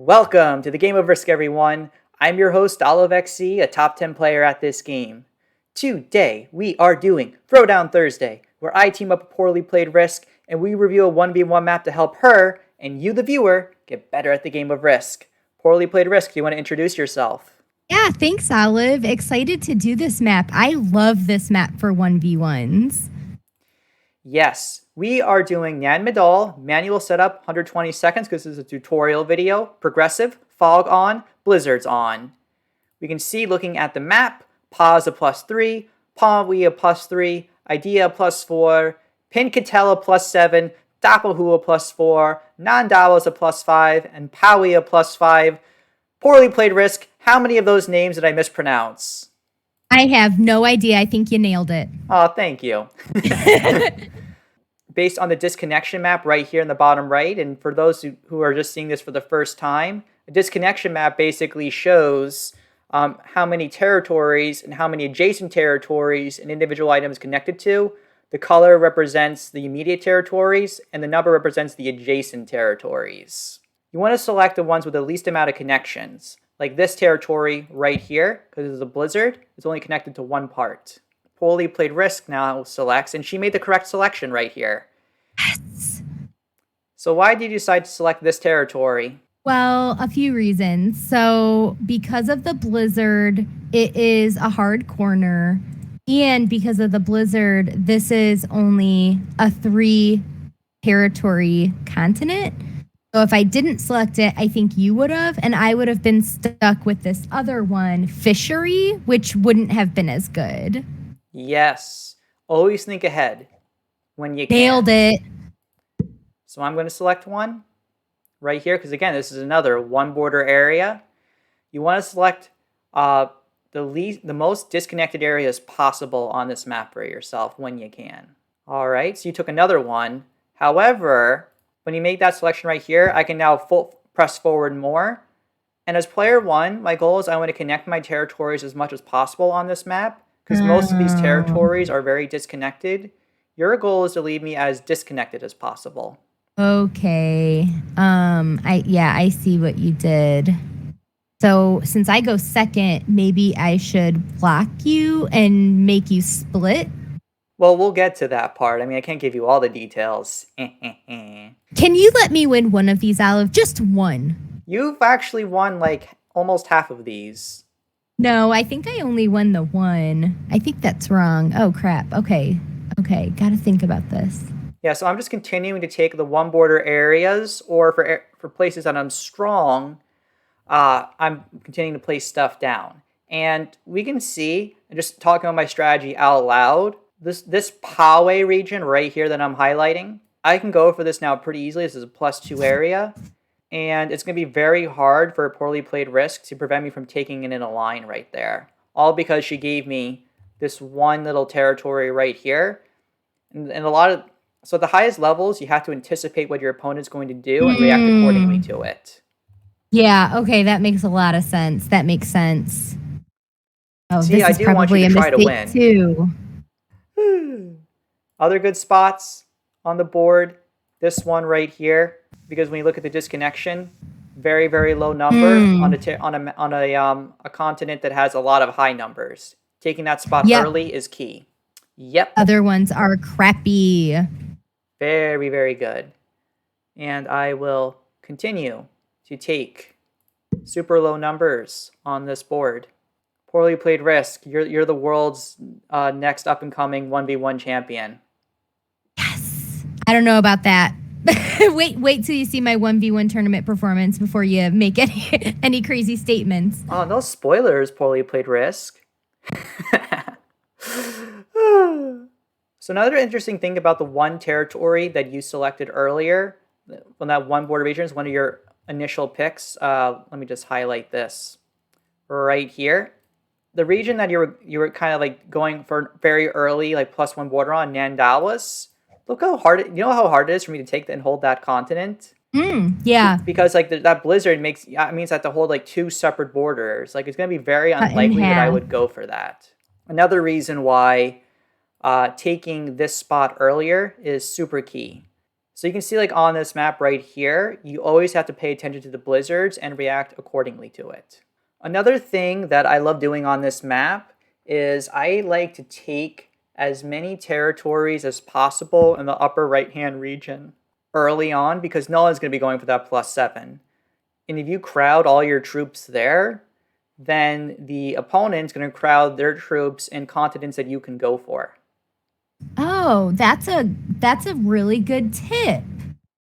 Welcome to the Game of Risk, everyone. I'm your host, OliveXC, a top 10 player at this game. Today, we are doing Throwdown Thursday, where I team up a poorly played Risk, and we review a 1v1 map to help her, and you, the viewer, get better at the game of Risk. Poorly played Risk, do you want to introduce yourself? Yeah, thanks, Olive. Excited to do this map. I love this map for 1v1s. Yes, we are doing Nan Madol, manual setup, 120 seconds because this is a tutorial video, progressive, fog on, blizzards on. We can see looking at the map, pause a +3, Pawi a +3, idea a +4, Pinkatella +7, Doppelhu a +4, Nandawas a +5, and Pawi a +5. Poorly played Risk, how many of those names did I mispronounce? I have no idea. I think you nailed it. Oh, thank you. Based on the disconnection map right here in the bottom right, and for those who are just seeing this for the first time, a disconnection map basically shows how many territories and how many adjacent territories an individual item is connected to. The color represents the immediate territories, and the number represents the adjacent territories. You want to select the ones with the least amount of connections, like this territory right here, because it's a blizzard, it's only connected to one part. Poorly played Risk now selects, and she made the correct selection right here. Yes. So why did you decide to select this territory? Well, a few reasons. So because of the blizzard, it is a hard corner. And because of the blizzard, this is only a 3-territory continent. So if I didn't select it, I think you would have, and I would have been stuck with this other one, fishery, which wouldn't have been as good. Yes. Always think ahead when you can. Nailed it. So I'm going to select one right here, because again, this is another one border area. You want to select the most disconnected areas possible on this map for yourself when you can. All right, so you took another one. However, when you make that selection right here, I can now press forward more. And as player one, my goal is I want to connect my territories as much as possible on this map, because most of these territories are very disconnected. Your goal is to leave me as disconnected as possible. Okay. I see what you did. So since I go second, maybe I should block you and make you split. Well, we'll get to that part. I mean, I can't give you all the details. Can you let me win one of these, Olive? Just one. You've actually won like almost half of these. No, I think I only won the one. I think that's wrong. Oh, crap. Okay. Gotta think about this. Yeah, so I'm just continuing to take the one border areas, or for places that I'm strong, I'm continuing to place stuff down. And we can see, and just talking about my strategy out loud, this Poway region right here that I'm highlighting, I can go for this now pretty easily. This is a +2 area. And it's going to be very hard for a poorly played Risk to prevent me from taking it in a line right there. All because she gave me this one little territory right here. And so at the highest levels, you have to anticipate what your opponent's going to do and react accordingly to it. Yeah, okay, that makes a lot of sense. That makes sense. Oh, see, I do want you to try to win. Too. Other good spots on the board, this one right here, because when you look at the disconnection, very, very low number on a continent that has a lot of high numbers. Taking that spot early is key. Yep. Other ones are crappy. Very, very good. And I will continue to take super low numbers on this board. Poorly played Risk, you're the world's next up-and-coming 1v1 champion. Yes. I don't know about that. wait till you see my 1v1 tournament performance before you make any crazy statements. Oh, no spoilers, Poorly played Risk. So another interesting thing about the one territory that you selected earlier, when that one border region is one of your initial picks, let me just highlight this right here. The region that you were kind of like going for very early, like +1 border on, Nandawas. Look how hard you know how hard it is for me to take and hold that continent. Yeah. Because like that blizzard means I have to hold like 2 separate borders. Like it's gonna be very unlikely that I would go for that. Another reason why taking this spot earlier is super key. So you can see like on this map right here, you always have to pay attention to the blizzards and react accordingly to it. Another thing that I love doing on this map is I like to take as many territories as possible in the upper right-hand region early on because no one's going to be going for that +7. And if you crowd all your troops there, then the opponent's going to crowd their troops in continents that you can go for. Oh, that's a really good tip.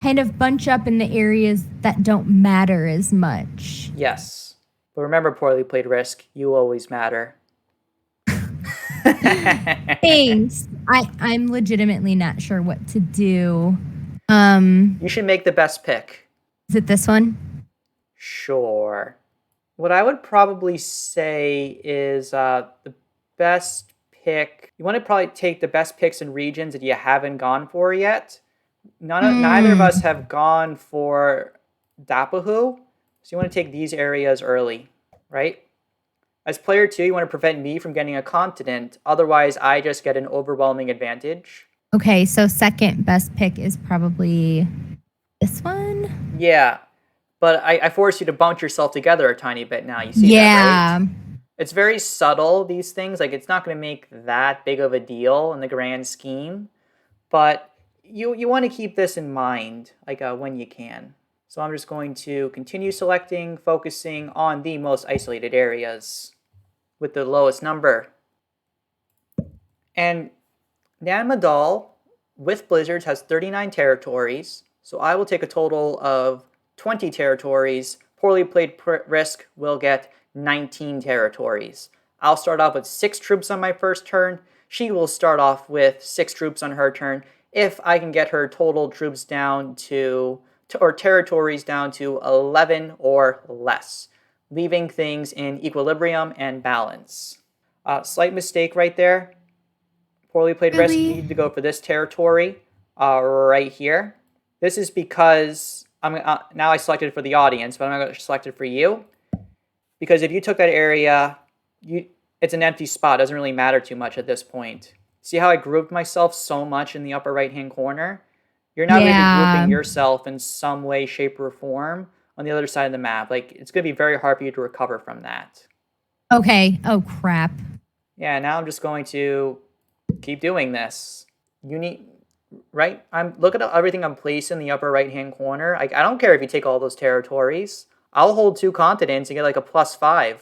Kind of bunch up in the areas that don't matter as much. Yes. But remember, poorly played Risk, you always matter. Thanks. I'm legitimately not sure what to do. You should make the best pick. Is it this one? Sure. What I would probably say is the best pick. You want to probably take the best picks in regions that you haven't gone for yet. Neither of us have gone for Dapahu, so you want to take these areas early, right? As player 2, you want to prevent me from getting a continent. Otherwise, I just get an overwhelming advantage. Okay, so second best pick is probably this one? Yeah, but I force you to bunch yourself together a tiny bit now. You see that, right? It's very subtle, these things. Like, it's not going to make that big of a deal in the grand scheme. But you want to keep this in mind, like when you can. So I'm just going to continue selecting, focusing on the most isolated areas with the lowest number. And Nan Madol, with blizzards, has 39 territories. So I will take a total of 20 territories. Poorly played Risk will get 19 territories. I'll start off with 6 troops on my first turn. She will start off with 6 troops on her turn. If I can get her total troops down or territories down to 11 or less, leaving things in equilibrium and balance. Slight mistake right there. Poorly played Risk needed to go for this territory right here. This is because now I selected it for the audience, but I'm not going to select it for you. Because if you took that area, it's an empty spot. It doesn't really matter too much at this point. See how I grouped myself so much in the upper right-hand corner? You're now going to be grouping yourself in some way, shape, or form on the other side of the map. Like, it's going to be very hard for you to recover from that. Okay. Oh, crap. Yeah, now I'm just going to keep doing this. Right? Look at everything I'm placing in the upper right-hand corner. I don't care if you take all those territories. I'll hold 2 continents and get like a +5.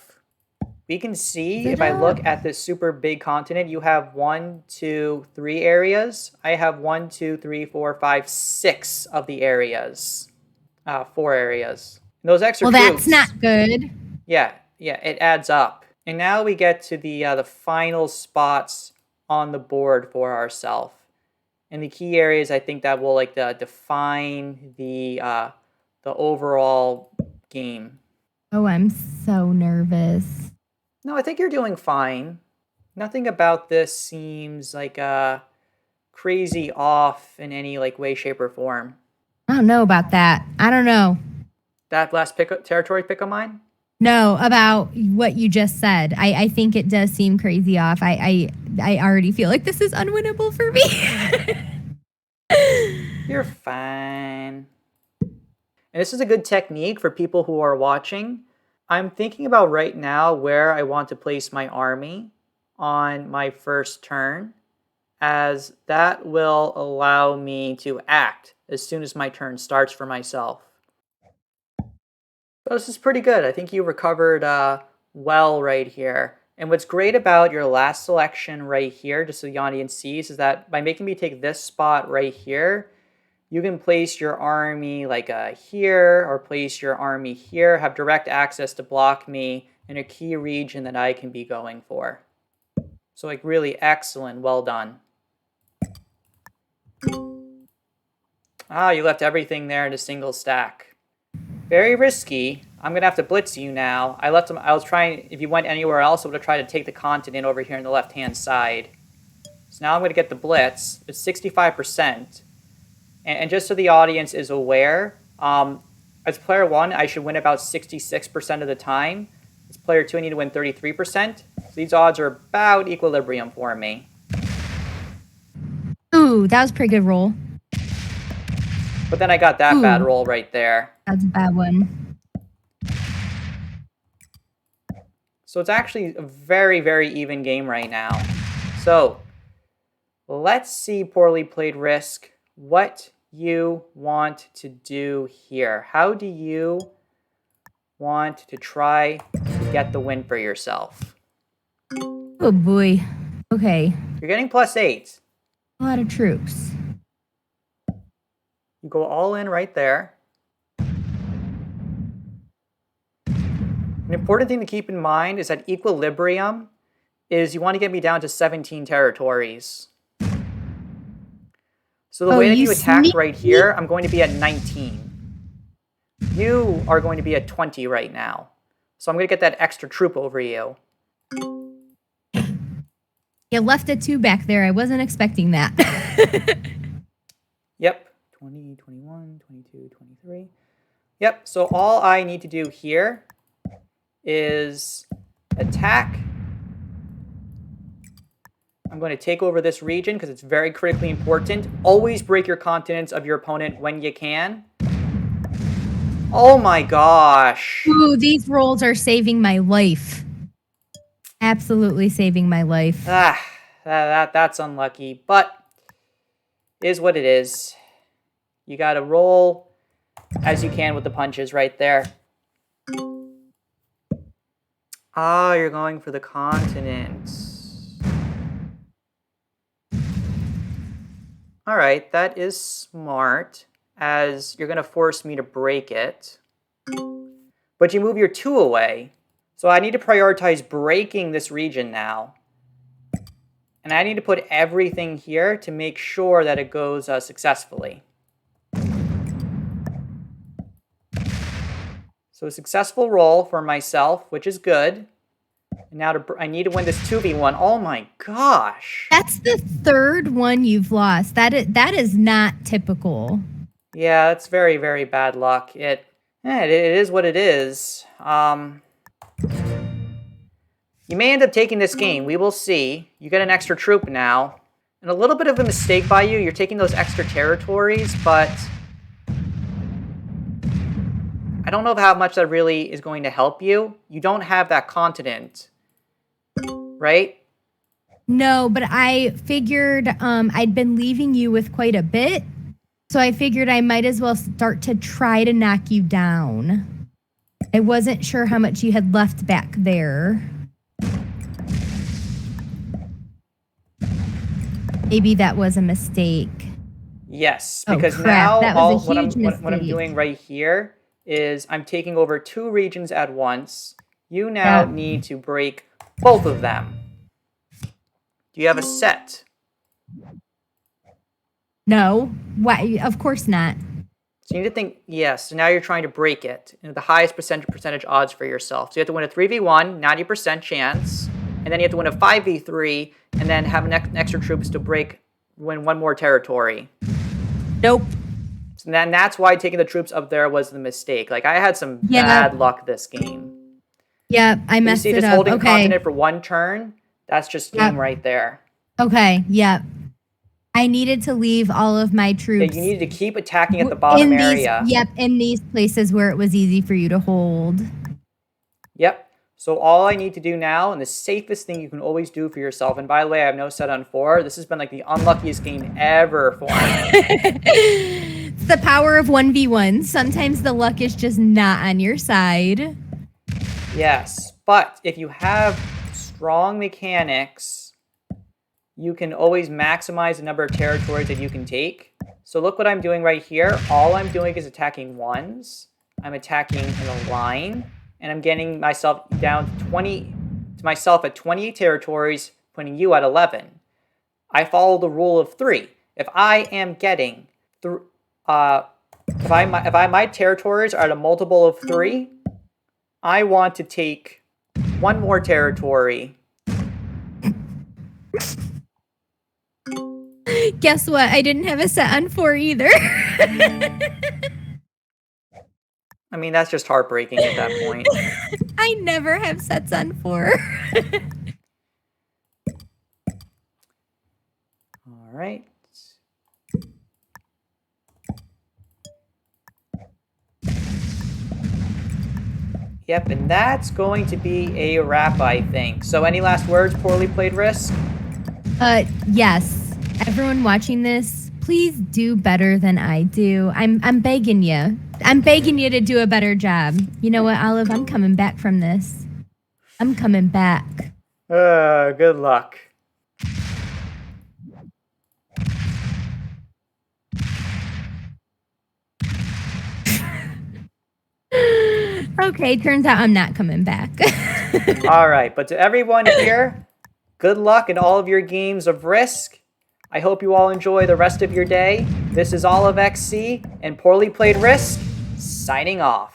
We can see, if I look at this super big continent, you have 1, 2, 3 areas. I have 1, 2, 3, 4, 5, 6 of the areas. 4 areas. And those extra troops, that's not good. Yeah, it adds up. And now we get to the final spots on the board for ourselves. And the key areas, I think that will define the overall game. Oh, I'm so nervous. No, I think you're doing fine. Nothing about this seems like crazy off in any way, shape, or form. I don't know about that. I don't know. That last territory pick of mine? No, about what you just said. I think it does seem crazy off. I already feel like this is unwinnable for me. You're fine. And this is a good technique for people who are watching. I'm thinking about right now where I want to place my army on my first turn, as that will allow me to act as soon as my turn starts for myself. So this is pretty good. I think you recovered well right here. And what's great about your last selection right here, just so the audience sees, is that by making me take this spot right here, you can place your army here, or place your army here, have direct access to block me in a key region that I can be going for. So really excellent, well done. You left everything there in a single stack. Very risky. I'm going to have to blitz you now. I was trying, if you went anywhere else, I would have tried to take the continent over here on the left-hand side. So now I'm going to get the blitz. It's 65%. And just so the audience is aware, as player 1, I should win about 66% of the time. As player 2, I need to win 33%. So these odds are about equilibrium for me. Ooh, that was a pretty good roll. But then I got that Ooh. bad roll right there. That's a bad one. So it's actually a very, very even game right now. So let's see, Poorly Played Risk, what you want to do here. How do you want to try to get the win for yourself? Oh boy. Okay. You're getting +8. A lot of troops. You go all in right there. An important thing to keep in mind is that equilibrium is you want to get me down to 17 territories. So the way that you attack right here, I'm going to be at 19. You are going to be at 20 right now. So I'm going to get that extra troop over you. You left a 2 back there. I wasn't expecting that. Yep. 20, 21, 22, 23. Yep. So all I need to do here is attack. I'm going to take over this region because it's very critically important. Always break your continents of your opponent when you can. Oh my gosh. Ooh, these rolls are saving my life. Absolutely saving my life. That's unlucky, but is what it is. You got to roll as you can with the punches right there. Ah, you're going for the continents. All right, that is smart, as you're going to force me to break it. But you move your 2 away. So I need to prioritize breaking this region now. And I need to put everything here to make sure that it goes successfully. So a successful roll for myself, which is good. And now I need to win this 2v1. Oh my gosh. That's the 3rd one you've lost. That is not typical. Yeah, that's very, very bad luck. It is what it is. You may end up taking this game. We will see. You get an extra troop now. And a little bit of a mistake by you. You're taking those extra territories, but I don't know how much that really is going to help you. You don't have that continent, right? No, but I figured I'd been leaving you with quite a bit. So I figured I might as well start to try to knock you down. I wasn't sure how much you had left back there. Maybe that was a mistake. Yes, because now what I'm doing right here is I'm taking over 2 regions at once. You now need to break both of them. Do you have a set? No. Why? Of course not. So you need to think, yes, so now you're trying to break it. The highest percentage odds for yourself. So you have to win a 3v1, 90% chance, and then you have to win a 5v3, and then have an extra troops to win 1 more territory. Nope. So then that's why taking the troops up there was the mistake. Like, I had some bad luck this game. Yeah, I messed it up. You see, just holding a continent for 1 turn, that's just game right there. Okay, yeah. I needed to leave all of my troops. Yeah, you needed to keep attacking at the bottom area. Yep, in these places where it was easy for you to hold. Yep. So all I need to do now, and the safest thing you can always do for yourself, and by the way, I have no set on 4. This has been like the unluckiest game ever for me. It's the power of 1v1. Sometimes the luck is just not on your side. Yes, but if you have strong mechanics, you can always maximize the number of territories that you can take. So look what I'm doing right here. All I'm doing is attacking 1s. I'm attacking in a line. And I'm getting myself down to myself at 28 territories, putting you at 11. I follow the rule of 3. If I am getting my territories are at a multiple of 3, I want to take 1 more territory. Guess what? I didn't have a set on 4 either. I mean, that's just heartbreaking at that point. I never have sets on 4. All right. Yep, and that's going to be a wrap, I think. So any last words, Poorly Played Risk? Yes. Everyone watching this, please do better than I do. I'm begging you. I'm begging you to do a better job. You know what, Olive? I'm coming back from this. I'm coming back. Good luck. Okay, turns out I'm not coming back. All right, but to everyone here, good luck in all of your games of Risk. I hope you all enjoy the rest of your day. This is OliveXC and Poorly Played Risk, signing off.